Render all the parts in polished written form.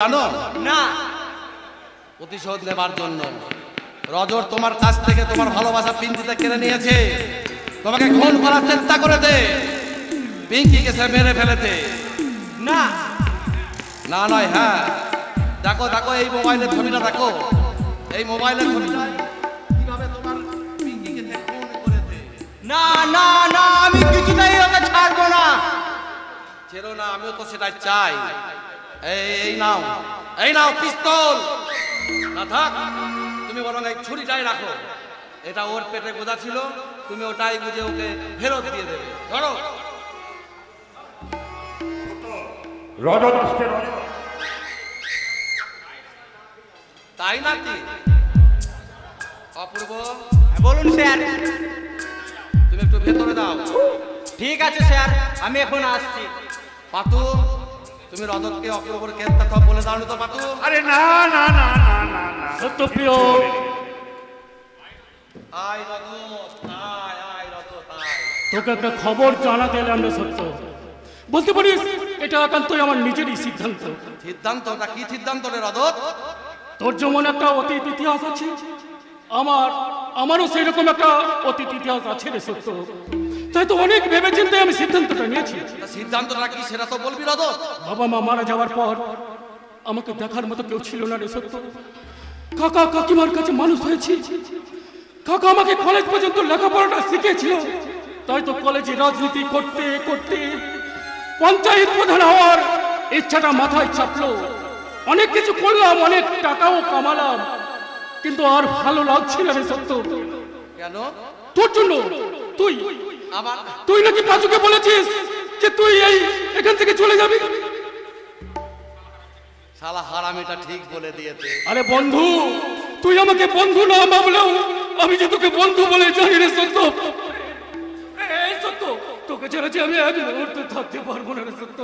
জানো না প্রতিশোধ নেবার জন্য রজত তোমার কাছ থেকে তোমার ভালোবাসা পিঙ্কিতে কেড়ে নিয়েছে, তোমাকে খুন করার চেষ্টা করেছে, পিঙ্কিকে সে মেরে ফেলেছে। না না নয় হ্যাঁ, দেখো দেখো এই মোবাইলের ছবিটা দেখো, এই মোবাইলের ছবিটা কিভাবে তোমার পিঙ্কিকে সে খুন করেছে। না না না আমি কিছুতেই ওকে ছাড়বো না। ছেড়ো না, আমিও তো সেটাই চাই। এই নাও, এই নাও পিস্তল। না থাক, তুমি বরং এই ছুরিটাই রাখো, এটা ওর পেটে গোজা ছিল, তুমি ওটাই বুঝে ওকে ফেরত দিয়ে দেবে। ধরো রজত আসছে। তাই নাকি? অপূর্ব বলুন স্যার। তুমি একটু ভেতরে দাও। ঠিক আছে স্যার, আমি এখন আসছি। পাতু, তুমি রজতকে অপূর্বর কেসটা সব বলে দাও তো পাতু। আরে না না না না না না সত্যপ্রিয়, আয় রজত, আয় রজত, আয়। তোকে একটা খবর জানাতে এলাম রে সত্য। বলতে পারিস এটা একান্তই আমার নিজেরই সিদ্ধান্ত। সিদ্ধান্তটা কি সিদ্ধান্ত রে রজত? তোর যেমন একটা অতীত ইতিহাস আছে, আমারও সেই রকম একটা অতীত ইতিহাস আছে রে সত্য। তাই তো অনেক ভেবেচিন্তে আমি সিদ্ধান্তটা নিয়েছি। সিদ্ধান্তটা কি সেটা তো বলবি রজত। বাবা মা মারা যাওয়ার পর আমাকে দেখার মতো কেউ ছিল না রে সত্য। কাকা কাকিমার কাছে মানুষ হয়েছি। কাকা আমাকে কলেজ পর্যন্ত লেখাপড়াটা শিখিয়েছিল। তাই তো কলেজে রাজনীতি করতে করতে পঞ্চায়েত প্রধান হওয়ার ইচ্ছাটা মাথায় চাপলো। অনেক কিছু করলাম, অনেক টাকাও কামালাম, কিন্তু আর ভালো লাগছে না রে সত্য। কেন? তোর জন্য। তুই নাকি পাঁচুকে বলেছিস যে তুই এখান থেকে চলে যাবি। শালা হারামিটা ঠিক বলে দিয়েছে। আরে বন্ধু, তুই আমাকে বন্ধু না ভাবলেও আমি যে তোকে বন্ধু বলে জানি রে সত্য। এই সত্য, তোকে ছেড়ে যে আমি এক মুহূর্তে থাকতে পারবো না রে সত্য।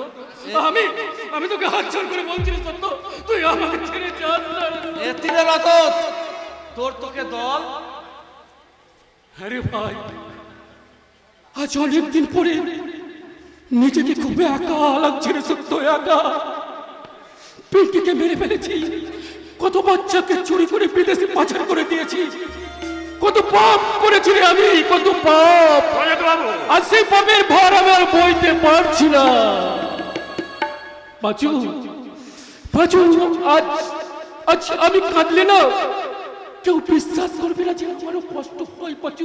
আমি তোকে হাত ছাড় করে বলছি রে সত্য, তুই আমাকে ছেড়ে যাস না রে। এতিরে রজত, তোকে দল। আরে ভাই, আজ অনেকদিন পরে নিজেকে খুব একা লাগছে রে সত্য, একা। পিঙ্কিকে মেরে ফেলেছি, কত বাচ্চাকে চুরি করে বিদেশে পাচার করে দিয়েছি, কত পাপ করেছি রে আমি, কত পাপ। আর সেই পাপের ভার আমি আর বইতে পারছি না। পাঁচু, আজ আমি কাঁদলে না কেউ বিশ্বাস করবে না যে আমারও কষ্ট হয়। পাঁচু,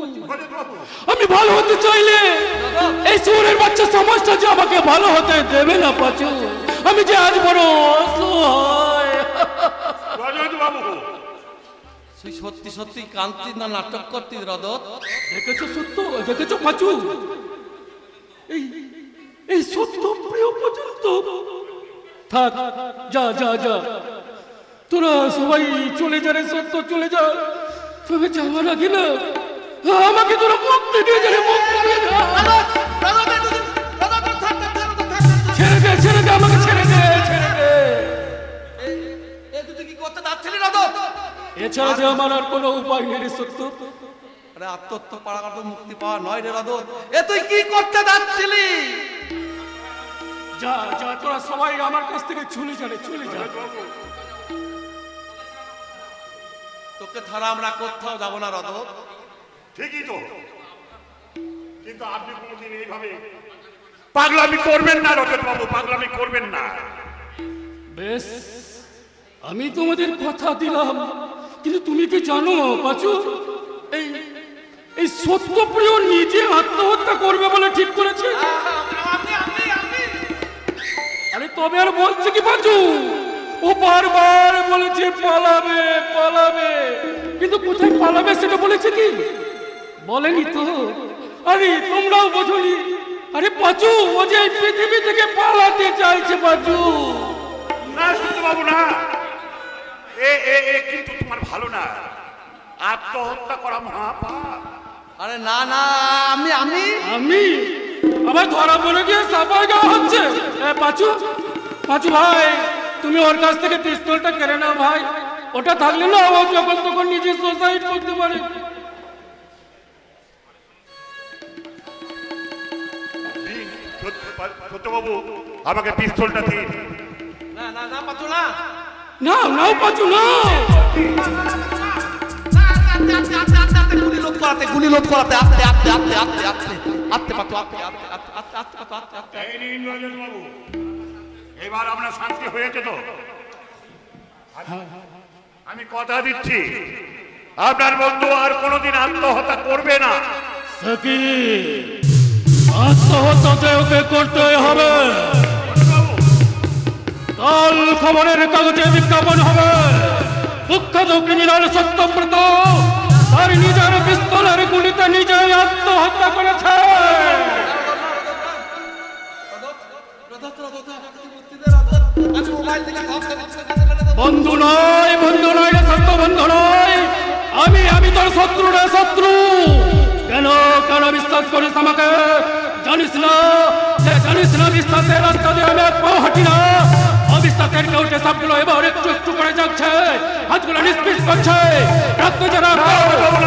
আমি ভালো হতে চাইলে এই শহরের বাচ্চা সমাজটা যে আমাকে ভালো হতে দেবে না। পাঁচু, আমি যে আজ বড় অসহায়। তুই সত্যি সত্যি কান্তি না নাটক করতিস রজত? দেখেছো সত্য, দেখেছো পাঁচু, এই সত্য প্রিয় পর্যন্ত থাক। যা যা যা, তোরা সবাই চলে যা রে সত্য, চলে যা। তবে যাওয়ার আগে না আমাকে তোরা মুক্তি দিয়ে যা রে, মুক্তি দিয়ে যা। ছেড়ে দে, ছেড়ে দে, আমাকে ছেড়ে দে, ছেড়ে দে। তুই কি করতে যাচ্ছিলি রজত? এছাড়া যে আমার আর কোনো উপায় নেই রে সত্য। আরে আত্মহত্যা পাড়া তো মুক্তি পাওয়া নয় রে রজত। তুই কি করতে যাচ্ছিলি? যা যা, তোরা সবাই আমার কাছ থেকে চলে যা রে, চলে যা। তোকে ছাড়া আমরা কোথাও যাবো না রজত। ঠিকই তো, কিন্তু আপনি কোনোদিন এইভাবে পাগলামি করবেন না রজত বাবু, পাগলামি করবেন না। বেশ, আমি তোমাদের কথা দিলাম, কিন্তু তুমি কি জানো পাঁচু, এই সত্যপ্রিয় নিজে আত্মহত্যা করবে বলে ঠিক করেছে। আরে তবে আর বলছে কি পাঁচু, ও বারবার বলেছে পালাবে পালাবে, কিন্তু কোথায় পালাবে সেটা বলেছে কি? বলেনি তো। আরে তোমরাও বোঝনি। আরে পাঁচু, ও যে এই পৃথিবী থেকে পালাতে চাইছে পাঁচু। না সত্য বাবু না, কিন্তু তোমার ভালো না, আত্মহত্যা করা মহাপাপ। আরে না না, আমি আবার ধরা পড়ে গিয়ে সাফাই গাওয়া হচ্ছে। পাঁচু ভাই, তুমি ওর কাছ থেকে পিস্তলটা কেড়ে নাও ভাই। ওটা থাকলে না ও যখন তখন নিজে সুসাইড করতে পারে। সত্যবাবু, আমাকে পিস্তলটা দিন। না না না পাচু না নাও নাও পাচু নাও। গুলি লোড করাতে আস্তে আস্তে আস্তে আস্তে আস্তে আস্তে পাচু আস্তে আস্তে আস্তে আস্তে আস্তে পাচু আস্তে আস্তে। এই নিন রজত বাবু, এবার আমরা শান্তি হয়েছে তো? আমি কথা দিচ্ছি আপনার বন্ধু আর কোনোদিন আত্মহত্যা করবে না। সখী, আত্মহত্যা ওকে করতে হবে। কাল খবরের কাগজে বিজ্ঞাপন হবে, কুখ্যাত ক্রিমিনাল সত্যব্রত তার নিজের পিস্তলের গুলিতে নিজে আত্মহত্যা করেছে। বন্ধু নয়, বন্ধু নয় রে সত্য, বন্ধু নয়। আমি তোর শত্রু রে শত্রু। কেন কেন বিশ্বাস করিস আমাকে? জানিস না বিশ্বাসের রাস্তা দিয়ে আমি এক পাও হাঁটি না। অবিশ্বাসের কেউটে সবগুলো এবার একটু একটু করে যাচ্ছে, হাতগুলো নিষ্পিস করছে। রক্ত যে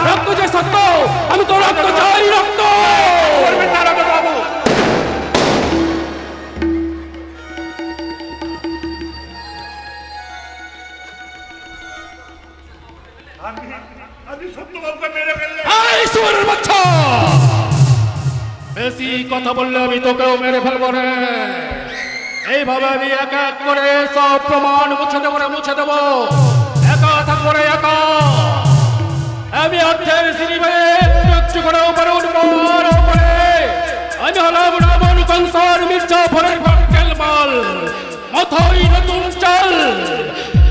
রক্ত যে সত্য, আমি তো রক্ত চাই, রক্ত। বেশি কথা বললে আমি তোকেও মেরে ফেলবো রে। এইভাবে আমি এক এক করে সব প্রমাণ মুছে দেবো। একা থাকবো রে, একা। আমি অর্থের সিঁড়ি বেয়ে একটু করে উপরে উঠবো। আমি হলাম রাবণ কংসর মির্জাফরের ভক্তের মাল। মাথায় নতুন চাল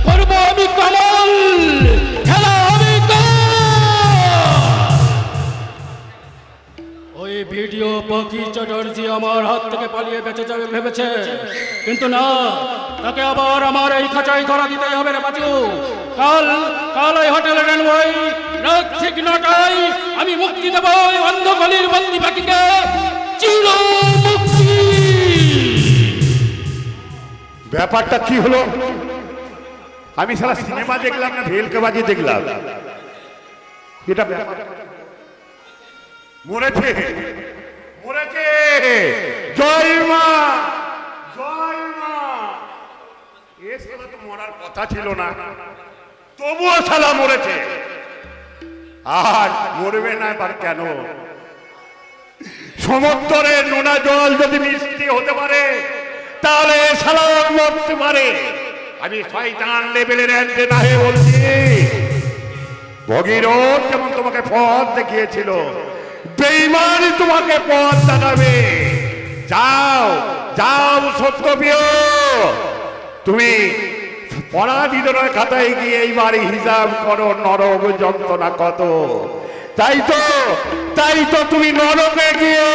করবো আমি কমল, খেলা আমি ওই ভিডিও পাখি চ্যাটার্জি আমার হাত থেকে পালিয়ে বেঁচে যাবে ভেবেছে, কিন্তু না, তাকে আবার আমার এই খাঁচায় ধরা দিতে হবে রে বাজু। কাল ওই হোটেলে রেনবই রাত ঠিক 9টায় আমি মুক্তি দেব ওই অন্ধকালের বন্দি পাখিকে, চির মুক্তি। ব্যাপারটা কি হলো? আমি সারা সিনেমা দেখলাম না ভেলকেবাজি দেখলাম? এটা মরেছে, মরেছে। জয় মা, জয় মা। এ শালা তো মরার কথা ছিল না, তবুও শালা মরেছে। আর মরবে না এবার কেন? সমুদ্রের নোনা জল যদি মিষ্টি হতে পারে, তাহলে শালা মরতে পারে। আমি শয়তান লেভেলের অ্যান্টেনা হয়ে বলছি, ভগীরথ যেমন তোমাকে পথ দেখিয়েছিল, বেঈমান তোমাকে পথ দেখাবে। যাও যাও সত্যপ্রিয়, তুমি পরাধীনের খাতায় গিয়ে এইবার হিসাব করো নরক যন্ত্রণা কত। তাই তো তুমি নরকে গিয়ে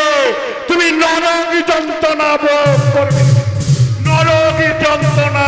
তুমি নরক যন্ত্রণা ভোগ করবে, নরক যন্ত্রণা।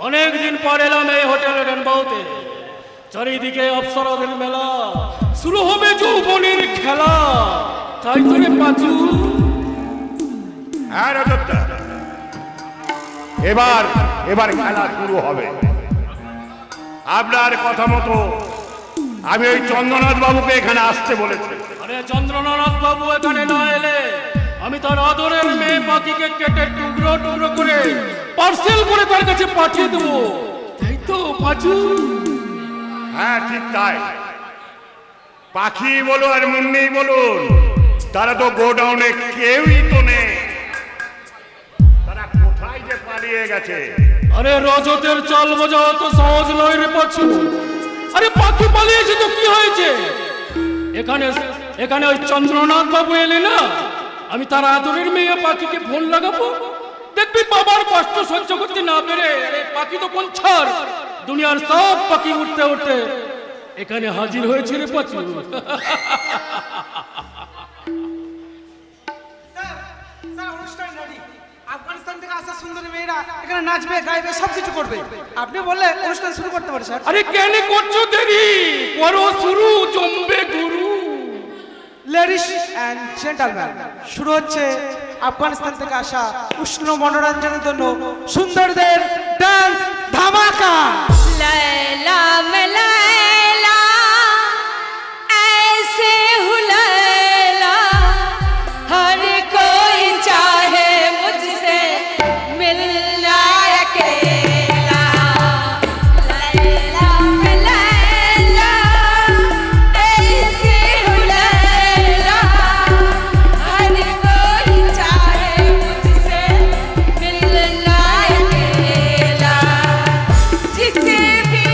অনেকদিন পর এলাম এই হোটেল রেনবউতে। চারিদিকে অপ্সরাদের মেলা, শুরু হবে যৌবনের খেলা। তাই তো রে পাচু। এবার খেলা শুরু হবে। আপনার কথা মতো আমি ওই চন্দ্রনাথ বাবুকে এখানে আসতে বলেছি। আরে চন্দ্রনাথ বাবু এখানে না এলে আমি তার আদরের মেয়ে পাখিকে কেটে টুকরো টুকরো করে পার্সেল করে তার কাছে পাঠিয়ে দেবো। তাই তো পাচু? হ্যাঁ ঠিক তাই। পাখি বলো আর মুন্নি বলুন, তারা তো গোডাউনে কেউই তো নেই। তারা কোথায় যে পালিয়ে গেছে? আরে রজতের চাল বোঝা তো সহজ নয় রে পাচু। আরে পাখি পালিয়েছে তো কি হয়েছে? এখানে ওই চন্দ্রনাথ বাবু এলে না, আমি তার আদরের মেয়ে পাখিকে ফোন লাগাবো। দেখবি বাবার কষ্ট সহ্য করতে না পেরে পাখি তো কোন ছাড় দুনিয়ার সব পাখি উঠতে উঠতে এখানে হাজির হয়েছে রে পাঁচু। অনুষ্ঠান রেডি। আফগানিস্তান থেকে আসা সুন্দরী মেয়েরা এখানে নাচবে, গাইবে, সবকিছু করবে। আপনি বললে অনুষ্ঠান শুরু করতে পারে স্যার। আরে কেন করছো দেরি? করো শুরু, জমবে গুরু। লেডিস এন্ড জেন্টলম্যান, শুরু হচ্ছে আফগানিস্তান থেকে আসা উষ্ণ মনোরঞ্জনের জন্য সুন্দরদের ডান্স ধামাকা। लैला मैं लैला ऐसे हूँ लैला, हर कोई चाहे मुझसे मिलना अकेला। लैला मैं लैला ऐसे हूँ लैला, हर कोई चाहे मुझसे मिलना अकेला। जिसे भी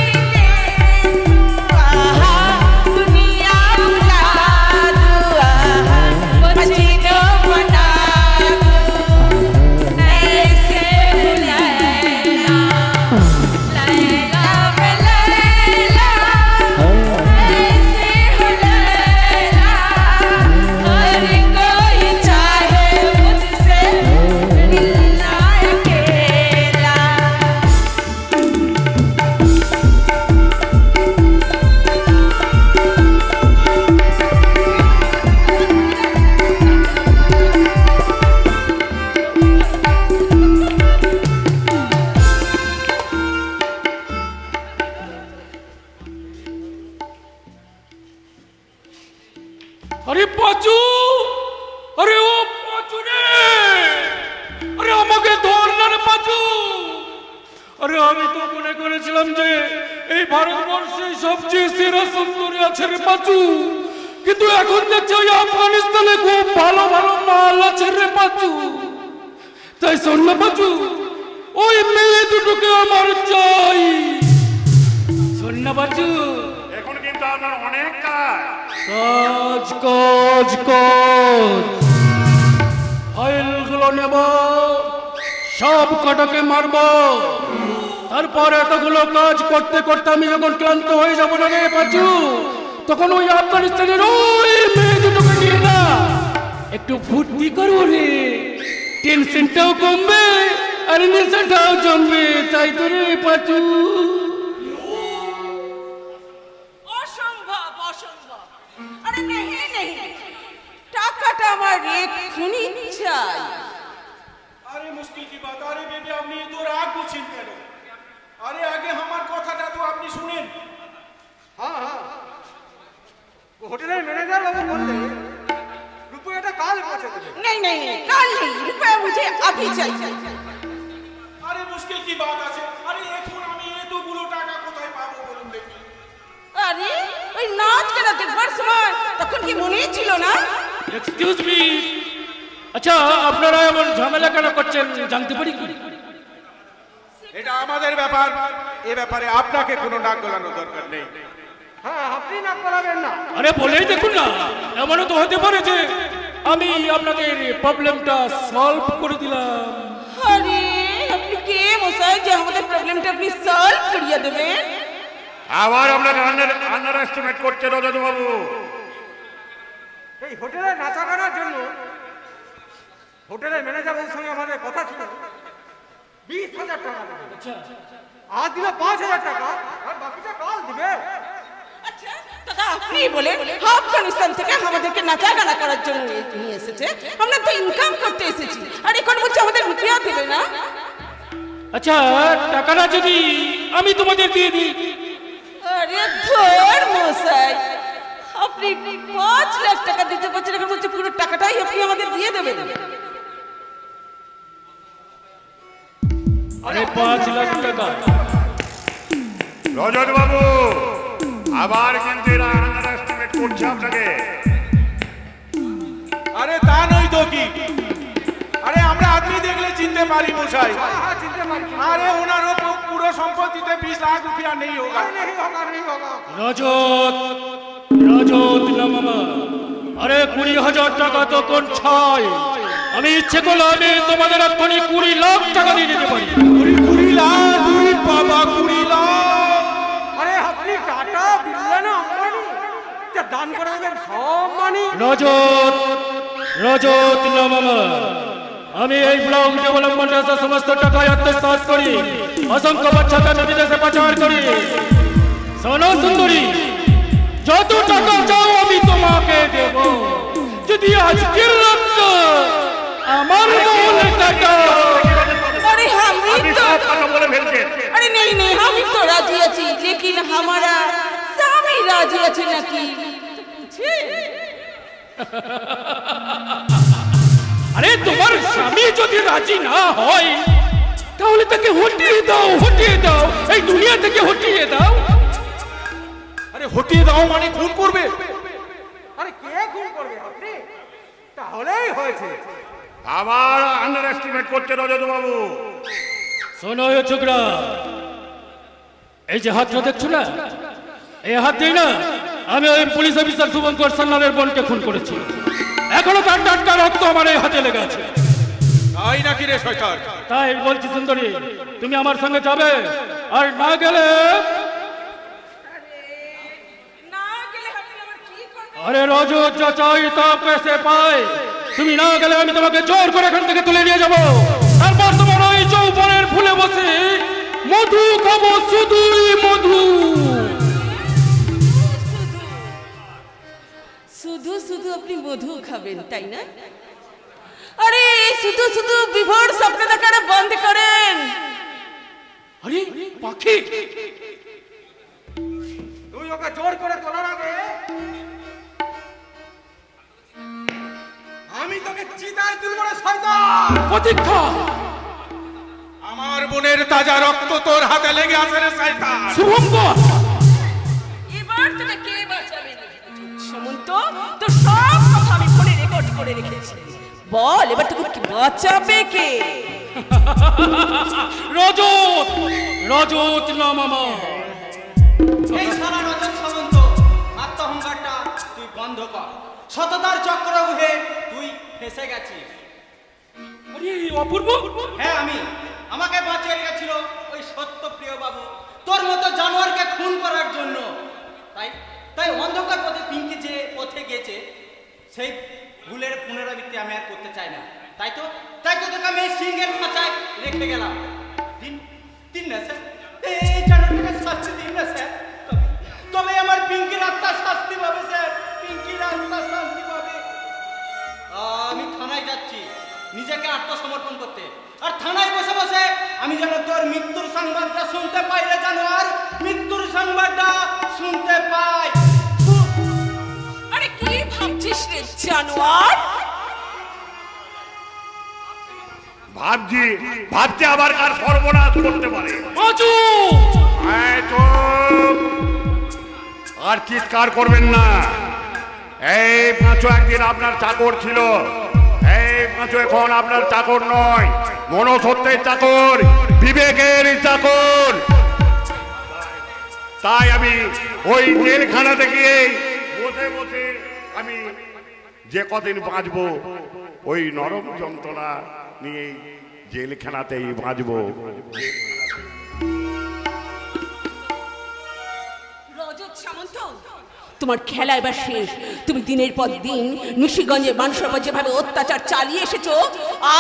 दुनिया बुला दुआ मचीनो बना ऐसे लैला, लैला मैं लैला ऐसे लैला, हर कोई चाहे मुझसे मिलना अकेला। আরে পাঁচু, আরে ও পাঁচু রে, আরে আমাকে ধর না রে পাঁচু। আরে আমি তো মনে করেছিলাম যে এই ভারতবর্ষে সবচেয়ে সেরা সুন্দরী আছে রে পাঁচু, কিন্তু এখন দেখছি ওই আফগানিস্তানে খুব ভালো ভালো মাল আছে রে পাঁচু। তাই শোন না পাঁচু, ওই মেয়ে দুটোকে আমার চাই। শোন না পাঁচু, এখন কিন্তু আপনার অনেক কাজ। কাজ কাজ কাজ, ফাইলগুলো নেব, সব কটাকে মারব, তারপর এতগুলো কাজ করতে করতে আমি যখন ক্লান্ত হয়ে যাবো না রে পাঁচু, তখন ওই আফগানিস্তানের ওই মেয়ে দুটোকে নিয়ে না একটু ফুর্তি করবো রে, টেনশনটাও কমবে আর নেশাটাও জমবে। তাই তো রে পাঁচু। অসম্ভব অসম্ভব, আরে নেই নেই, টাকাটা আমার এক্ষুনি চাই। अरे मुश्किल की बात। अरे बेबी आपने तो राग पूछिन करो। अरे आगे हमार কথাটা তো আপনি শুনেন। হ্যাঁ হ্যাঁ, হোটেলের ম্যানেজার বাবু বললে রুপয়াটা কাল পৌঁছে দেবে। नहीं नहीं नहीं, कल नहीं, रुपया मुझे अभी चाहिए। আরে মুশকিল কি বাত আছে। আরে এখন আমি এতগুলো টাকা কোথায় পাবো বলুন দেখি। আরে ওই নাচ কেনা দেখবার সময় তখন কি মনেই ছিল না? এক্সকিউজ মি, আচ্ছা আপনারা এমন ঝামেলা কেন করছেন জানতে পারি কি? এটা আমাদের ব্যাপার, এই ব্যাপারে আপনাকে কোনো নাক গলানোর দরকার নেই। হ্যাঁ, আপনি না করাবেন না। আরে বলেই দেখুন না, এমনও তো হতে পারে যে আমি আপনাদের প্রবলেমটা সলভ করে দিলাম। আরে আপনি কে মশাই যে আমাদের প্রবলেমটা আপনি সলভ করিয়ে দেবেন? আবার আপনাকে আন্ডার এস্টিমেট করছে রজত বাবু। এই হোটেলে নাচা গানার জন্য হোটেলের ম্যানেজার বাবুর সঙ্গে আমাদের কথা ছিল 20,000 টাকা দেবে। আচ্ছা আজ দিলে 5,000 টাকা, আর বাকিটা কাল দিবে। আচ্ছা দাদা, আপনি বলেন আফগানিস্তান থেকে আমাদেরকে নাচা গানা করার জন্য নিয়ে এসেছে, আমরা তো ইনকাম করতে এসেছি, আর এখন বলছে আমাদের রুপিয়া দেবে না। আচ্ছা, টাকাটা যদি আমি তোমাদের দিয়ে দিই? আরে ধর মশাই, আপনি 5 লাখ টাকা দিতে পারছেন, এখন বলছে পুরো টাকাটাই আপনি আমাদের দিয়ে দেবেন। আরে 5 লাখ টাকা? রজত বাবু আবার কিন্তু এরা আন্ডার এস্টিমেট করছে আপনাকে। আরে তা নয় তো কি। আরে আমরা আদমি দেখলে চিনতে পারি মশাই। হ্যাঁ, চিনতে পারছি। अरे उन्होंने पूरा संपत्ति 20 लाख रुपया नहीं होगा। नहीं होगा, नहीं होगा। রজত, রজত না মামা, আরে 20,000 টাকা তো কোন ছাই। আমি ইচ্ছে করলে আমি তোমাদের এক্ষুনি 20 লাখ টাকা দিয়ে দিতে পারি। 20 লাখ, 20 বাবা 20 লাখ। দান করে দেবেন সব মানি। রজত রজত মামা, আমি এই ব্লক ডেভেলপমেন্ট সমস্ত টাকা আত্মসাৎ করি, অসংখ্য বাচ্চাকে বিদেশে পাচার করি। শোনো সুন্দরী, যত টাকা চাও আমি তোমাকে দেব, যদি আজকের রক্ত আমার বলে টাকা। अरे हम तो अरे नहीं नहीं हम तो राजी अच्छी, लेकिन हमारा स्वामी राजी अच्छे न की पूछे। আরে তোমার স্বামী যদি রাজি না হয় তাহলে তাকে হটিয়ে দাও, হটিয়ে দাও, এই দুনিয়া থেকে হটিয়ে দাও। আরে হটিয়ে দাও মানে খুন করবে? আরে কে খুন করবে আপনি? তাহলেই হয়েছে। আবার আন্ডার এস্টিমেট করছে রজত বাবু। শোনো ছোকরা, এই যে হাতটা দেখছো না, এই হাত দিয়ে না আমি ওই পুলিশ অফিসার শুভঙ্কর সান্যালের বোনকে খুন করেছি। এখনো তার টাটকা রক্ত আমার এই হাতে লেগে আছে। তাই নাকি রে শয়তান? তাই বলছি সুন্দরী, তুমি আমার সঙ্গে যাবে, আর না গেলে আরে রজত যা চাই তা পেশে পায়। তুমি না গেলে আমি তোমাকে জোর করে এখান থেকে তুলে নিয়ে যাবো, তারপর তোমার ওই চৌবনের ফুলে বসে মধু খাবো, শুধুই মধু। শুধু শুধু আপনি মধু খাবেন তাই না? আরে শুধু শুধু বিভোর স্বপ্ন দেখাটা বন্ধ করেন। আরে পাখি, তুই ওকে জোর করে তোলার আগে আমি তোকে চিতায় তুলবো রে শয়তান। প্রতীক্ষা, আমার বোনের তাজা রক্ত তোর হাতে লেগে আছে রে শয়তান। শুভঙ্কর, এবার তোকে কে বাঁচাবে? সমন্ত, তো সব কথা আমি ফোনে রেকর্ড করে রেখেছি। বল এবার তোকে কি বাঁচাবে কে? রজত, রজত না মামা। এই সারা রজত সামন্ত, আত্মহংকারটা তুই বন্ধ কর। সততার চক্রব্যূহে তুই ফেসে গেছিস। আরে অপূর্ব, হ্যাঁ আমি, আমাকে বাঁচিয়ে রেখেছিল ওই সত্যপ্রিয় বাবু তোর মতো জানোয়ারকে খুন করার জন্য। তাই তাই অন্ধকার পথে পিঙ্কি যে পথে গেছে সেই ভুলের পুনরাবৃত্তি আমি আর করতে চাই না। তাই তো তোকে আমি এই সিংহের খাঁচায় রেখে গেলাম। দিন না স্যার, এই জানোয়ারটাকে শাস্তি দিন না স্যার, তবে আমার পিঙ্কির আত্মা শাস্তি পাবে স্যার, পিঙ্কির আত্মা শান্তি পাবে। আমি থানায় যাচ্ছি নিজেকে আত্মসমর্পণ করতে, আর থানায় বসে বসে আমি যেন তোর মৃত্যুর সংবাদটা শুনতে পাই রে জানোয়ার, মৃত্যুর সংবাদটা শুনতে পাই। আরে কি ভাবছিস রে জানোয়ার? ভাবছি আবার কার সর্বনাশ করতে পারে। পাঁচু, আর চিৎকার করবেন না। এই পাঁচু একদিন আপনার চাকর ছিল, এই পাঁচু এখন আপনার চাকর নয়, মনসত্বের চাকর, বিবেকের চাকর। তাই আমি ওই জেলখানাতে গিয়ে বসে বসে আমি যে কদিন বাঁচবো ওই নরম যন্ত্রণা নিয়ে জেলখানাতেই বাঁচবো। রজত সামন্ত, তোমার খেলা এবার শেষ। তুমি দিনের পর দিন নিশিগঞ্জে মানুষের উপর যেভাবে অত্যাচার চালিয়ে এসেছো,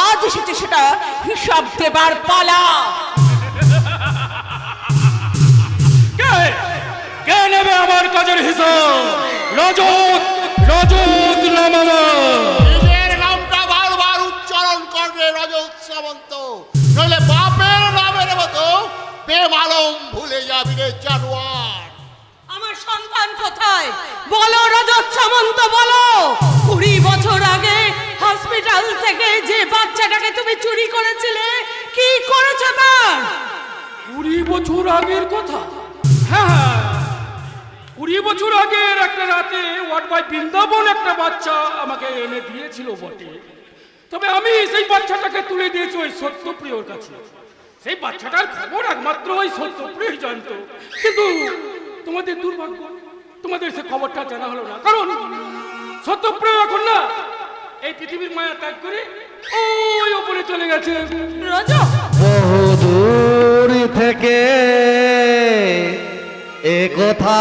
আজ এসেছে সেটা হিসাব দেবার পালা। কে নেবে আমার কাজের হিসাব? রজত, রজত না মামা। নিজের নামটা বারবার উচ্চারণ করবে রজত সামন্ত, নইলে বাপের নামের মতো বেমালুম ভুলে যাবি রে জানোয়ার। আমার সন্তান কোথায় বলো রজত সামন্ত, বলো। 20 বছর আগে হসপিটাল থেকে যে বাচ্চাটাকে তুমি চুরি করেছিলে, কি করেছো তার? 20 বছর আগের কথা? হ্যাঁ, 20 বছর আগের একটা রাতে ওয়ার্ড বাই বৃন্দাবন একটা বাচ্চা আমাকে এনে দিয়েছিল বটে, তবে আমি সেই বাচ্চাটাকে তুলে দিয়েছি ওই সত্যপ্রিয়র কাছে। সেই বাচ্চাটার খবর একমাত্র ওই সত্যপ্রিয় জানতো, কিন্তু তোমাদের দুর্ভাগ্য, তোমাদের সে খবরটা জানা হলো না, কারণ সত্যপ্রিয় এখন না এই পৃথিবীর মায়া ত্যাগ করে ওই ওপরে চলে গেছে। রজত, বহু দূর থেকে এ কথা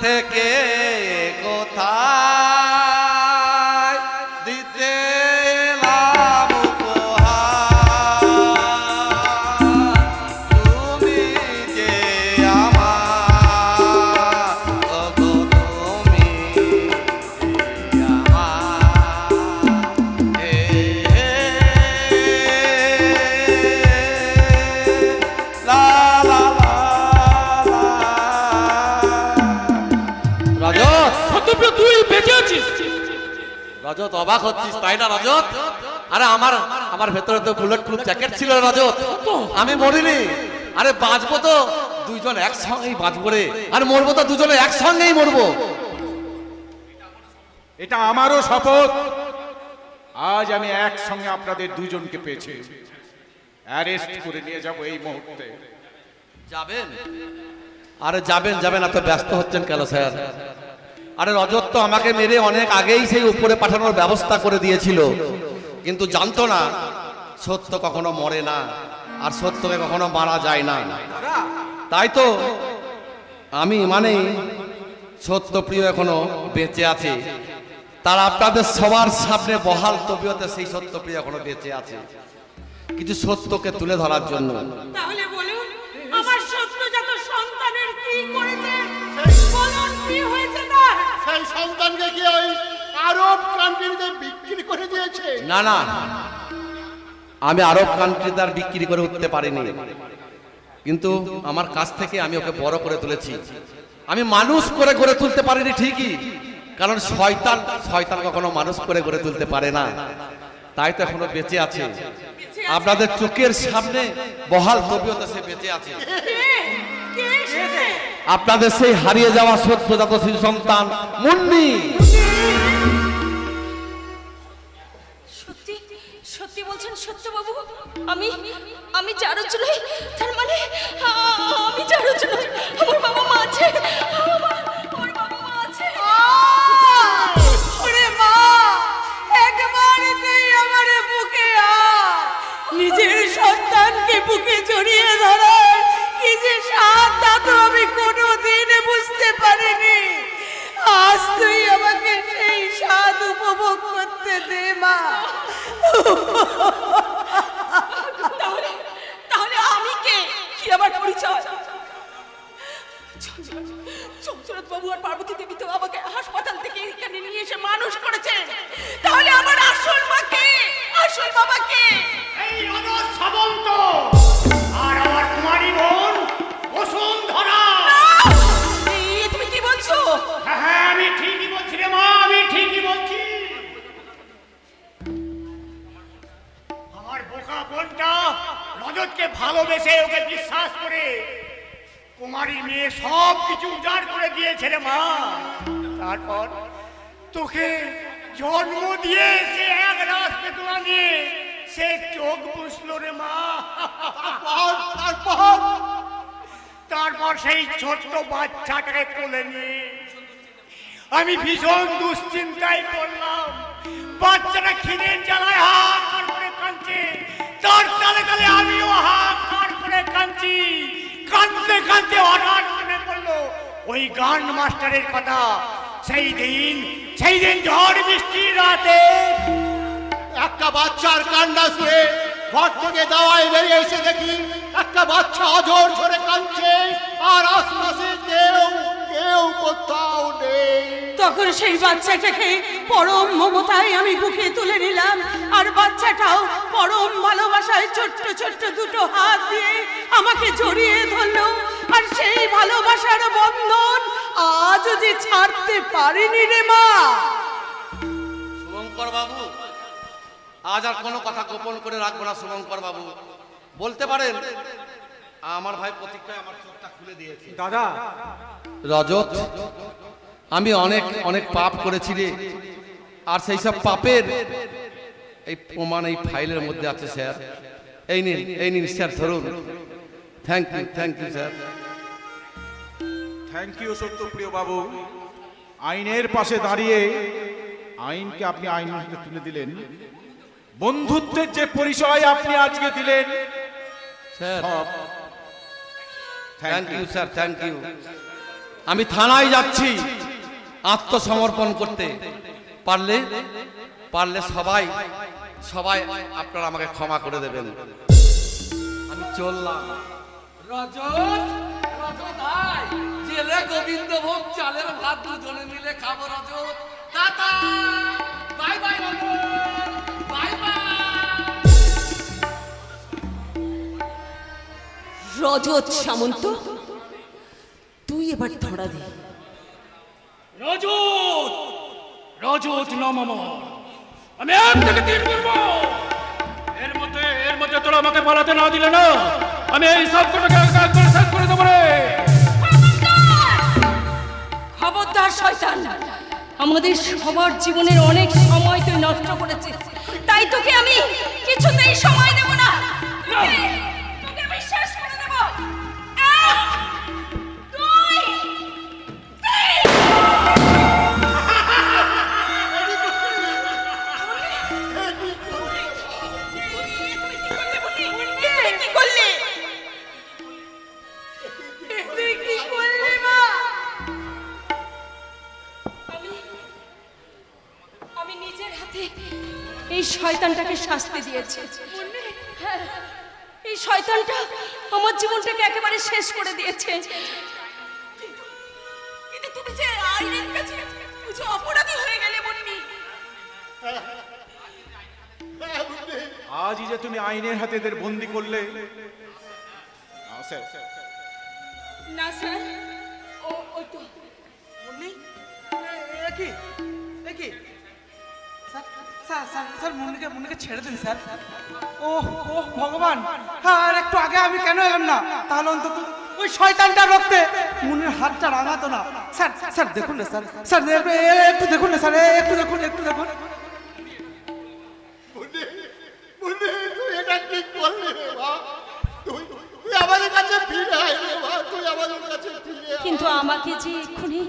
থেকে কোথায় দিতে এলাম উপহার। তুমি যে আমার, ওগো তুমি যে আমার। লা লা লা লা। রজত, সত্যপ্রিয় তুই বেঁচে আছিস? রজত অবাক হচ্ছিস তাই না রজত? আরে আমার ভেতরে তো বুলেট প্রুফ জ্যাকেট ছিল রজত, আমি মরিনি। আরে বাঁচবো তো দুইজন একসঙ্গেই বাঁচবো রে, আর মরবো তো দুজনে একসঙ্গেই মরবো। এটা আমারও শপথ। আজ আমি একসঙ্গে আপনাদের দুজনকে পেয়েছি, অ্যারেস্ট করে নিয়ে যাব এই মুহূর্তে। যাবেন? আরে যাবেন যাবেন, এত ব্যস্ত হচ্ছেন কেন স্যার? আরে রজত তো আমাকে মেরে অনেক আগেই সেই উপরে পাঠানোর ব্যবস্থা করে দিয়েছিল, কিন্তু জানতো না সত্য কখনো মরে না, আর সত্যকে কখনো মারা যায় না। তাই তো আমি সত্যপ্রিয় এখনো বেঁচে আছে, তার আপনাদের সবার সামনে বহাল তবিয়তে সেই সত্যপ্রিয় এখনো বেঁচে আছে, কিছু সত্যকে তুলে ধরার জন্য। তাহলে বলুন আমার সত্যজাত সন্তানের কি করেছে? বলুন কি হয়েছে তার? সেই সন্তানকে কি ওই আরব কান্ট্রিতে বিক্রি করে দিয়েছে? না না, আমি আরব কান্ট্রিতে আর বিক্রি করে উঠতে পারিনি, কিন্তু আমার কাছ থেকে আমি ওকে বড় করে তুলেছি। আমি মানুষ করে গড়ে তুলতে পারিনি ঠিকই, কারণ শয়তান কখনো মানুষ করে গড়ে তুলতে পারে না, তাই তো এখনো বেঁচে আছে। আপনাদের চোখের সামনে বহাল তবিয়তে সে বেঁচে আছে। আপনাদের সেই হারিয়ে যাওয়া সত্যজাত শিশু সন্তান মুন্নি। সত্যি সত্যি বলছেন সত্যবাবু? আমি জারজ নই, তার মানে আমি জারজ নই, আমার বাবা মা আছে, আমার বাবা মা আছে। ওরে মা, একবার তুই আমার বুকে আ, নিজের সন্তানকে বুকে জড়িয়ে ধরার কি যে স্বাদ তা তো আমি কোনোদিন বুঝতে পারিনি। আজ তুই আমাকে সেই স্বাদ উপভোগ করতে দে মা। তাহলে আমি কে? কি আমার পরিচয়? চঞ্চনাথ বাবু আর পার্বতী দেবী তো আমাকে হাসপাতাল থেকে এখানে নিয়ে এসে মানুষ করেছেন, তাহলে আমার আসল মা কে? আসল বাবা কে? এই রজত সামন্ত আর আমার কুমারী বোন বসুন্ধরা। তুমি কি বলছো? হ্যাঁ আমি ঠিকই বলছি রে মা, আমি ঠিকই বলছি। আমার বোকা বোনটা রজতকে ভালোবেসে ওকে বিশ্বাস করে কুমারী মেয়ে সব কিছু উজাড় করে দিয়েছে রে মা। তারপর তোকে জন্ম দিয়ে সে এক রাত বেদনা নিয়ে সে চোখ বুঝলো রে মা। তারপর সেই ছোট্ট বাচ্চাটাকে কোলে নিয়ে আমি ভীষণ দুশ্চিন্তায় পড়লাম। বাচ্চাটা খিদের জ্বালায় হাহাকার করে কাঁদছে, তার তালে তালে আমিও হাহাকার করে কাঁদছি। কাঁদতে কাঁদতে হঠাৎ মনে পড়লো ওই গান মাস্টারের কথা। সেই দিন ঝড় বৃষ্টির রাতে একটা বাচ্চার কান্না শুনে ঘর থেকে দাওয়ায় বেরিয়ে এসে দেখি একটা বাচ্চা অঝর ঝরে কাঁদছে, আর আশপাশে কেউ কোথাও নেই। তখন সেই বাচ্চাটাকে পরম মমতায় আমি বুকে তুলে নিলাম, আর বাচ্চাটাও পরম ভালোবাসায় ছোট্ট ছোট্ট দুটো হাত দিয়ে আমাকে জড়িয়ে ধরলো। আর সেই ভালোবাসার বন্ধন আজও যে ছাড়তে পারিনি রে মা। শুভঙ্কর বাবু, আজ আর কোনো কথা গোপন করে রাখবো না। শুভঙ্কর বাবু বলতে পারেন আমার ভাই প্রতীকটাই আমার চোখটা খুলে দিয়েছে। দাদা রজত, আমি অনেক অনেক পাপ করেছি রে, আর সেই সব পাপের এই প্রমাণ এই ফাইলের মধ্যে আছে স্যার। এই নিন স্যার, ধরুন। Thank you sir. Thank you Satyapriya babu. আইনের পাশে দাঁড়িয়ে আইনকে আপনি আইন তুলে দিলেন। বন্ধুত্বের যে পরিচয় আপনি আজকে দিলেন স্যার, সব thank you sir, thank you. আমি থানায় যাচ্ছি আত্মসমর্পণ করতে। পারলে পারলে সবাই সবাই আপনারা আমাকে ক্ষমা করে দেবেন। আমি চললাম। রজত, রজত ভাই, জেলে গোবিন্দভোগ চালের ভাত দুজনে মিলে খাবো রজত। টাটা, বাই বাই রজত, বাই বাই। রজত সামন্ত, তুই এবার ধরা দে। রজত, রজত নাম আমার। আমি 1 থেকে 3 করবো। এর মধ্যে তোরা আমাকে পালাতে না দিলে না, আমি এই সব কটাকে একবার শেষ করে দেবো রে। খবরদার শয়তান, আমাদের সবার জীবনের অনেক সময় তুই নষ্ট করেছিস, তাই তোকে আমি কিছুতেই সময় দেব না। তোকে আমি শেষ করে দেব। 1 এই শয়তানটাকে শাস্তি দিয়েছে। হ্যাঁ, এই শয়তানটা আমার জীবনটাকে একেবারে শেষ করে দিয়েছে। কিন্তু তুমি যে আইনের কাছে তুই অপরাধী হয়ে গেলে মুন্নি। আজই যে তুমি আইনের হাতে এদের বন্দি করলে। না স্যার, ও তো মুন্নি, কি কি স্যার স্যার স্যার মুন্নিকে ছেড়ে দিন স্যার। ও ও ভগবান, আর একটু আগে আমি কেন এলাম না? তাহলে অন্তত ওই শয়তানটা রক্তে মুন্নির হাতটা রাঙাতো না। স্যার স্যার দেখুন না স্যার, স্যার একটু দেখুন না স্যার, একটু দেখুন, একটু দেখুন। তুই এটা কি করলি রে মা? তুই আমাদের কাছে ফিরে আয় রে মা, তুই আমাদের কাছে ফিরে আয়। কিন্তু আমাকে যে এক্ষুনি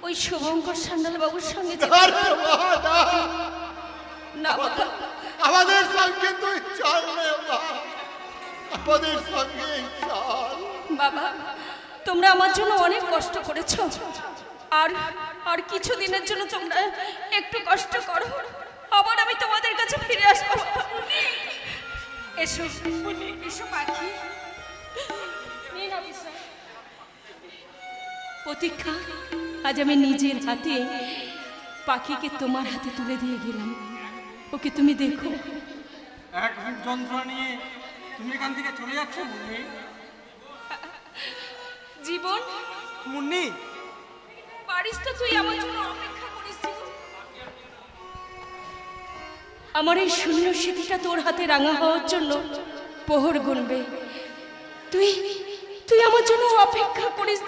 ওই শুভঙ্কর সান্যাল বাবুর সঙ্গে না বাবা, আমাদের সঙ্গে তুই চল রে মা, আমাদের সঙ্গে চল বাবা। তোমরা আমার জন্য অনেক কষ্ট করেছো, আর আর কিছুদিনের জন্য তোমরা একটু কষ্ট করো, আবার আমি তোমাদের কাছে ফিরে আসবো। এসো এসো পাখি। প্রতীক্ষা, আজ আমি নিজের হাতে পাখিকে তোমার হাতে তুলে দিয়ে গেলাম। ওকে তুমি দেখো। এক যন্ত্রণা নিয়ে তুমি এখান থেকে চলে যাচ্ছ মুন্নি। জীবন মুন্নি, পারিস তো তুই আমার জন্য অপেক্ষা করিস। আমার এই শূন্য স্মৃতিটা তোর হাতে রাঙা হওয়ার জন্য প্রহর গুনবে। তুই তুই আমার জন্য অপেক্ষা করিস।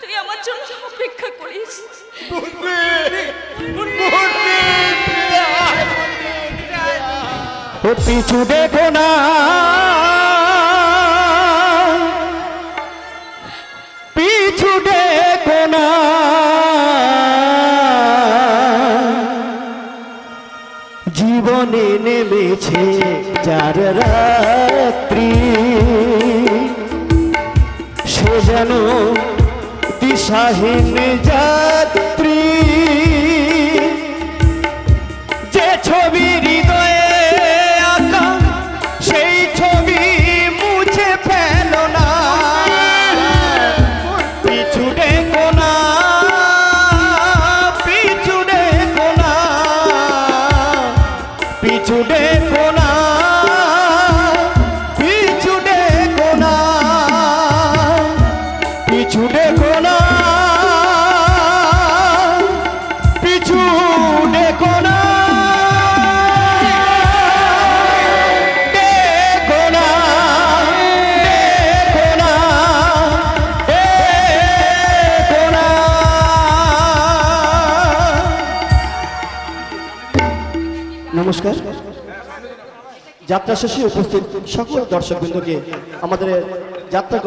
তুই আমার জন্য অপেক্ষা করিস। পিছু দেখো না, পিছু দেখো না, জীবনে নেমেছে যার রাত্রি, সে যেন দিশাহীন যাত্রী। যে ছবি হৃদয়ে আঁকা, সেই ছবি মুছে ফেলো না। পিছু দেখো না, পিছু দেখো না, পিছু দেখো না, পিছু দেখো না, পিছু দেখো না, পিছু দেখো না, দেখো না, দেখো না, দেখো না। নমস্কার। যাত্রা শেষে উপস্থিত সকল দর্শকবৃন্দকে আমাদের যাত্রা